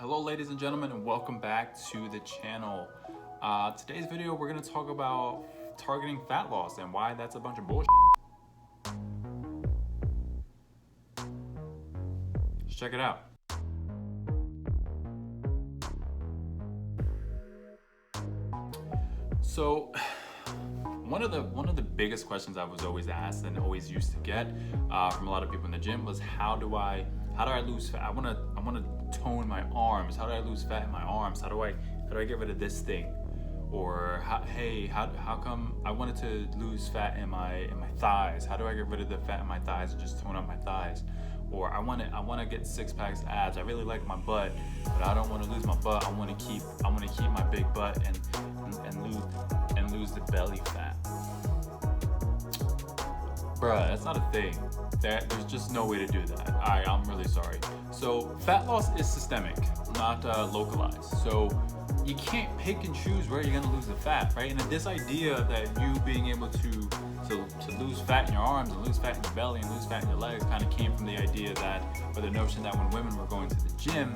Hello ladies and gentlemen, and welcome back to the channel. Today's video we're going to talk about targeting fat loss and why that's a bunch of bullshit. Let's check it out. So one of the biggest questions I was always asked and always used to get from a lot of people in the gym was how do I lose fat? I want to tone my arms. How do I lose fat in my arms? How do I get rid of this thing? Or how come I wanted to lose fat in my thighs? How do I get rid of the fat in my thighs and just tone up my thighs? Or I want to get six packs, abs. I really like my butt, but I don't want to lose my butt. I want to keep my big butt and lose the belly fat. Bruh, that's not a thing. There's just no way to do that. I'm really sorry. So fat loss is systemic, not localized. So you can't pick and choose where you're gonna lose the fat, right? And this idea that you being able to lose fat in your arms and lose fat in your belly and lose fat in your legs kind of came from the idea that, or the notion that when women were going to the gym,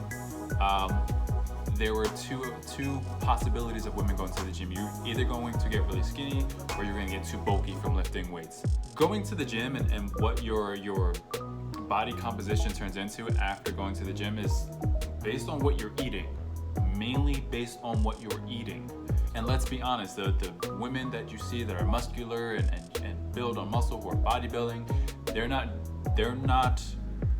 there were two possibilities of women going to the gym. You're either going to get really skinny or you're going to get too bulky from lifting weights. Going to the gym and what your body composition turns into after going to the gym is based on what you're eating, mainly based on what you're eating. And let's be honest, the women that you see that are muscular and build on muscle, who are bodybuilding, they're not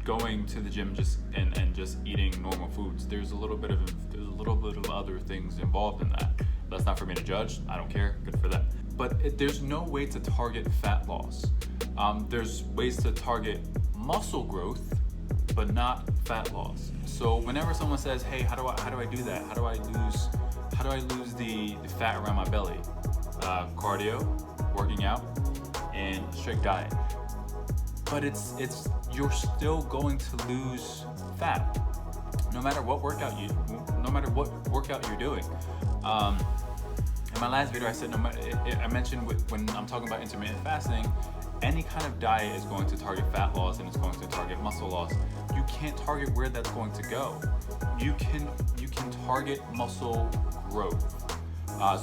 going to the gym just eating normal foods. There's a little bit of other things involved in that. That's not for me to judge. I don't care. Good for them. But there's no way to target fat loss. There's ways to target muscle growth, but not fat loss. So whenever someone says, "Hey, how do I do that? How do I lose the fat around my belly?" Cardio, working out, and strict diet. But you're still going to lose fat, no matter what workout you're doing. In my last video, I said I mentioned when I'm talking about intermittent fasting, any kind of diet is going to target fat loss and it's going to target muscle loss. You can't target where that's going to go. You can target muscle growth.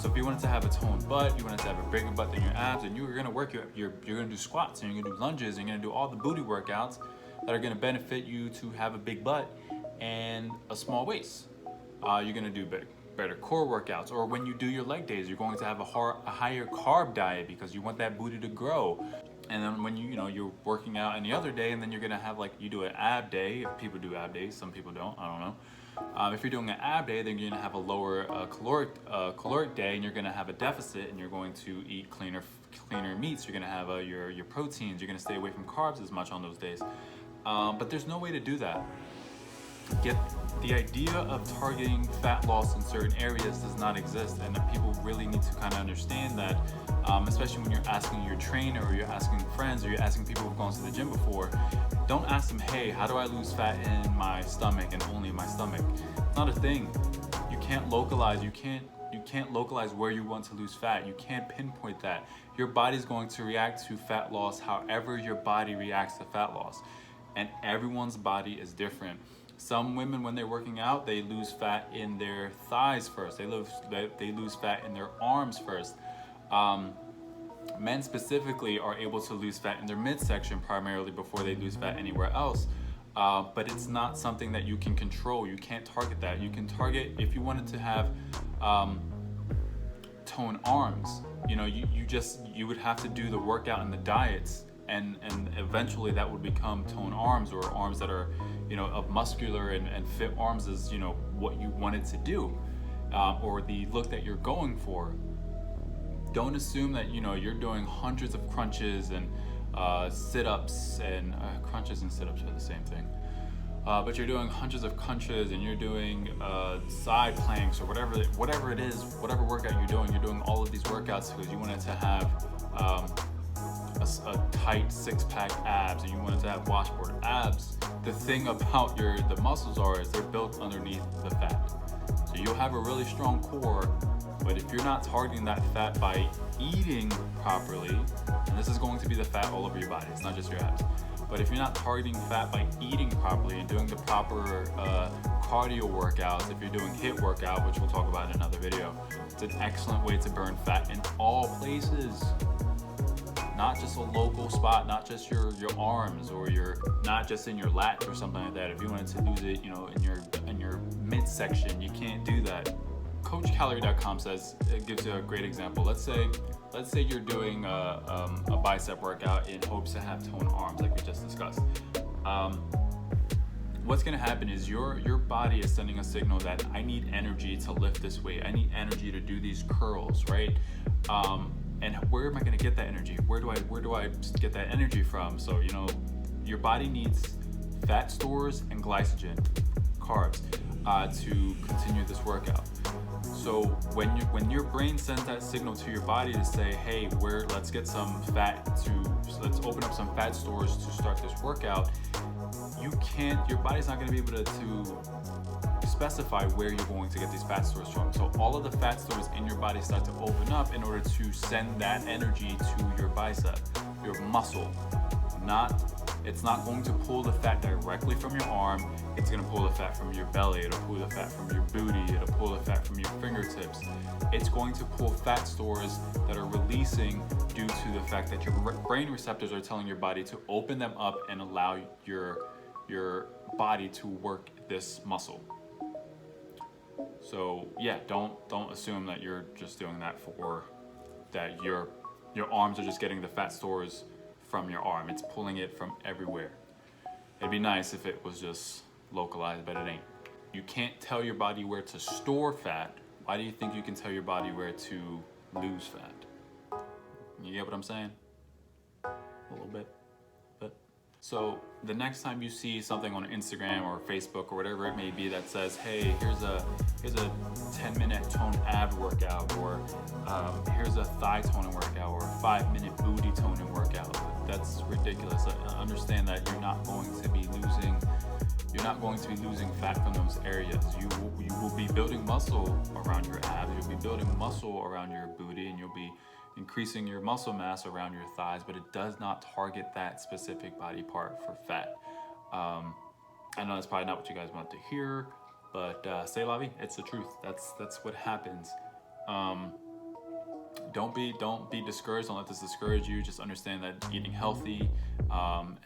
So if you wanted to have a toned butt, you wanted to have a bigger butt than your abs, and you're gonna work you're gonna do squats and you're gonna do lunges and you're gonna do all the booty workouts that are gonna benefit you to have a big butt and a small waist. You're gonna do better core workouts, or when you do your leg days, you're going to have a higher carb diet because you want that booty to grow. And then when you're working out any other day, and then you're gonna have you do an ab day. If people do ab days, some people don't. I don't know. If you're doing an ab day, then you're gonna have a lower caloric day, and you're gonna have a deficit, and you're going to eat cleaner meats. You're gonna have your proteins. You're gonna stay away from carbs as much on those days. But there's no way to do that. The idea of targeting fat loss in certain areas does not exist, and people really need to kind of understand that, especially when you're asking your trainer or you're asking friends or you're asking people who've gone to the gym before. Don't ask them, "Hey, how do I lose fat in my stomach and only in my stomach?" It's not a thing. You can't localize. You can't localize where you want to lose fat. You can't pinpoint that. Your body's going to react to fat loss however your body reacts to fat loss, and everyone's body is different. Some women, when they're working out, they lose fat in their thighs first. They lose fat in their arms first. Men specifically are able to lose fat in their midsection primarily before they lose fat anywhere else. But it's not something that you can control. You can't target that. You can target, if you wanted to have toned arms, you would have to do the workout and the diets, and eventually that would become toned arms, or arms that are of muscular and fit arms is what you wanted to do, or the look that you're going for. Don't assume that you're doing hundreds of crunches and sit-ups, and crunches and sit-ups are the same thing, but you're doing hundreds of crunches and you're doing side planks or whatever it is, whatever workout you're doing all of these workouts because you wanted to have a tight six-pack abs, and you wanted to have washboard abs. The thing about the muscles is they're built underneath the fat. So you'll have a really strong core, but if you're not targeting that fat by eating properly, and this is going to be the fat all over your body, it's not just your abs, but if you're not targeting fat by eating properly and doing the proper cardio workouts, if you're doing HIIT workout, which we'll talk about in another video, it's an excellent way to burn fat in all places. Not just a local spot, not just your arms, or not just in your lats or something like that. If you wanted to lose it, in your midsection, you can't do that. CoachCalorie.com says, it gives you a great example. Let's say you're doing a bicep workout in hopes to have toned arms, like we just discussed. What's gonna happen is your body is sending a signal that I need energy to lift this weight. I need energy to do these curls, right? And where am I going to get that energy? Where do I get that energy from? So, your body needs fat stores and glycogen, carbs, to continue this workout. So when your brain sends that signal to your body to say, hey, let's get some fat let's open up some fat stores to start this workout, your body's not going to be able to specify where you're going to get these fat stores from. So all of the fat stores in your body start to open up in order to send that energy to your bicep, your muscle. It's not going to pull the fat directly from your arm. It's going to pull the fat from your belly. It'll pull the fat from your booty. It'll pull the fat from your fingertips. It's going to pull fat stores that are releasing due to the fact that your brain receptors are telling your body to open them up and allow your body to work this muscle. So yeah, don't assume that you're just doing that that your arms are just getting the fat stores from your arm. It's pulling it from everywhere. It'd be nice if it was just localized, but it ain't. You can't tell your body where to store fat. Why do you think you can tell your body where to lose fat? You get what I'm saying? A little bit. So the next time you see something on Instagram or Facebook or whatever it may be that says, hey, here's a 10-minute toned ab workout, or here's a thigh toning workout, or a 5-minute booty toning workout, that's ridiculous. Understand that you're not going to be losing fat from those areas. You will be building muscle around your abs, you'll be building muscle around your booty, and you'll be increasing your muscle mass around your thighs, but it does not target that specific body part for fat. I know that's probably not what you guys want to hear, but c'est la vie. It's the truth. That's what happens. Don't be discouraged. Don't let this discourage you. Just understand that eating healthy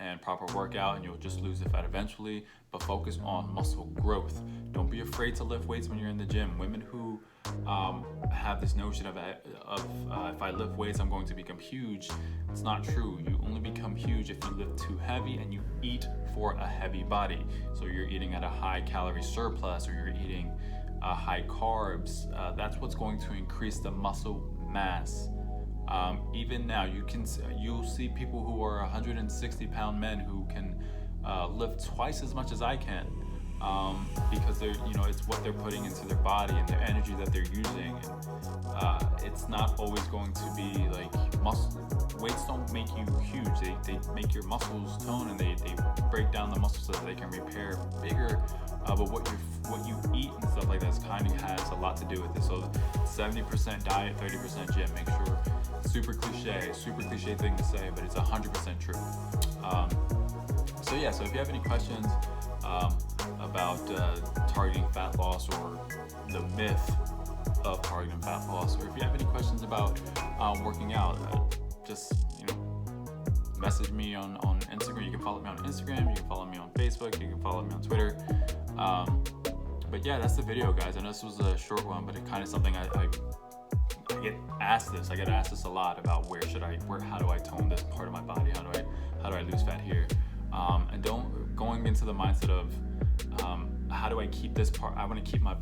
and proper workout, and you'll just lose the fat eventually. But focus on muscle growth. Don't be afraid to lift weights when you're in the gym. Women who have this notion of if I lift weights, I'm going to become huge. It's not true. You only become huge if you lift too heavy and you eat for a heavy body. So you're eating at a high calorie surplus, or you're eating high carbs. That's what's going to increase the muscle mass. Even now, you'll see people who are 160-pound men who can lift twice as much as I can. Because it's what they're putting into their body and the energy that they're using. And, it's not always going to be like weights don't make you huge. They make your muscles tone, and they break down the muscles so that they can repair bigger. But what you eat and stuff like that kind of has a lot to do with it. So 70% diet, 30% gym. Make sure. Super cliche thing to say, but it's 100% true. So if you have any questions about targeting fat loss, or the myth of targeting fat loss, or if you have any questions about working out, just message me on Instagram. You can follow me on Instagram, you can follow me on Facebook, you can follow me on Twitter. But yeah, that's the video, guys. I know this was a short one, but it kind of something I get asked this. I get asked this a lot about how do I tone this part of my body? How do I lose fat here? And going into the mindset of how do I keep this part? I want to keep my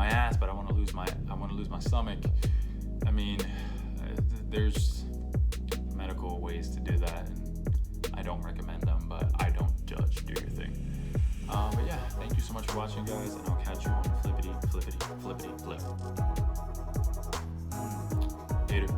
ass, but I want to lose my stomach. I mean, there's medical ways to do that, and I don't recommend them, but I don't judge. Do your thing. But yeah, thank you so much for watching, guys, and I'll catch you on flippity flip. Later.